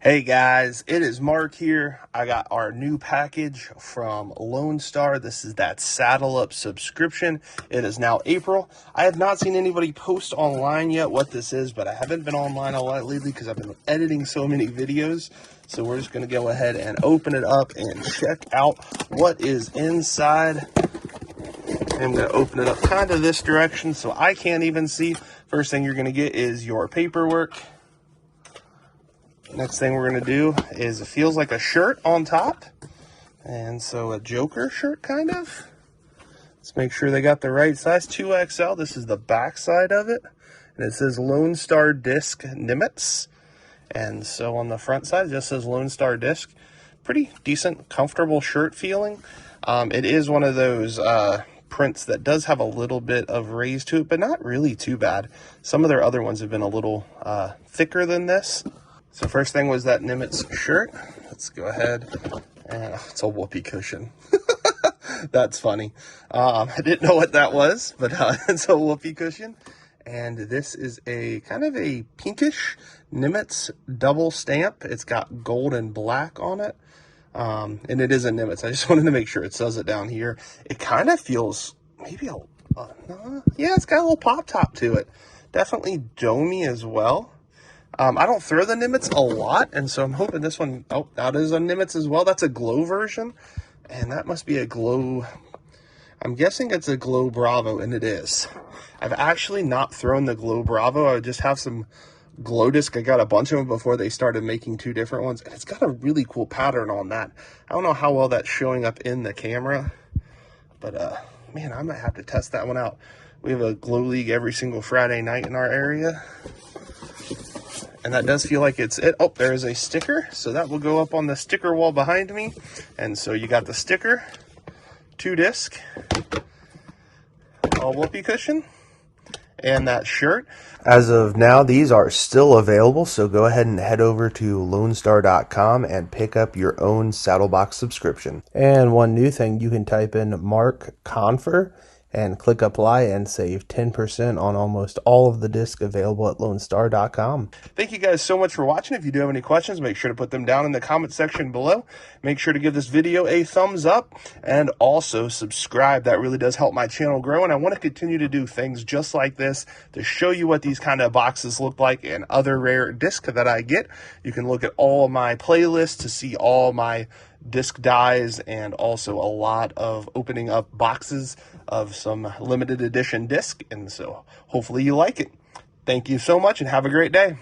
Hey guys, it is Mark here. I got our new package from Lone Star. This is that Saddle Up subscription. It is now April. I have not seen anybody post online yet what this is, but I haven't been online a lot lately because I've been editing so many videos. So we're just going to go ahead and open it up and check out what is inside. I'm going to open it up kind of this direction so I can't even see. First thing you're going to get is your paperwork. Next thing we're going to do is it feels like a shirt on top. And so a Joker shirt, kind of. Let's make sure they got the right size. 2XL. This is the back side of it. And it says Lone Star Disc Nits. And so on the front side, it just says Lone Star Disc. Pretty decent, comfortable shirt feeling. It is one of those prints that does have a little bit of raise to it, but not really too bad. Some of their other ones have been a little thicker than this. So first thing was that Nimitz shirt. Let's go ahead and it's a whoopee cushion. That's funny. I didn't know what that was, but it's a whoopee cushion. And this is a kind of a pinkish Nimitz double stamp. It's got gold and black on it. And it is a Nimitz. I just wanted to make sure it says it down here. It kind of feels maybe yeah, it's got a little pop top to it. Definitely domey as well. I don't throw the Nimitz a lot, and so I'm hoping this one, oh, that is a Nimitz as well. That's a glow version, and that must be a glow, I'm guessing it's a glow Bravo, and it is. I've actually not thrown the glow Bravo. I just have some glow disc. I got a bunch of them before they started making two different ones, and it's got a really cool pattern on that. I don't know how well that's showing up in the camera, but man, I might have to test that one out. We have a glow league every single Friday night in our area. And that does feel like it's it. Oh, there is a sticker. So that will go up on the sticker wall behind me. And so you got the sticker, 2 disc, a whoopee cushion, and that shirt. As of now, these are still available. So go ahead and head over to lonestar.com and pick up your own Saddlebox subscription. And one new thing, you can type in Mark Confer and click apply and save 10% on almost all of the discs available at lonestar.com. Thank you guys so much for watching. If you do have any questions, make sure to put them down in the comment section below. Make sure to give this video a thumbs up and also subscribe. That really does help my channel grow, and I want to continue to do things just like this to show you what these kind of boxes look like and other rare discs that I get. You can look at all my playlists to see all my disc dies and also a lot of opening up boxes of some limited edition disc, and so hopefully you like it. Thank you so much and have a great day.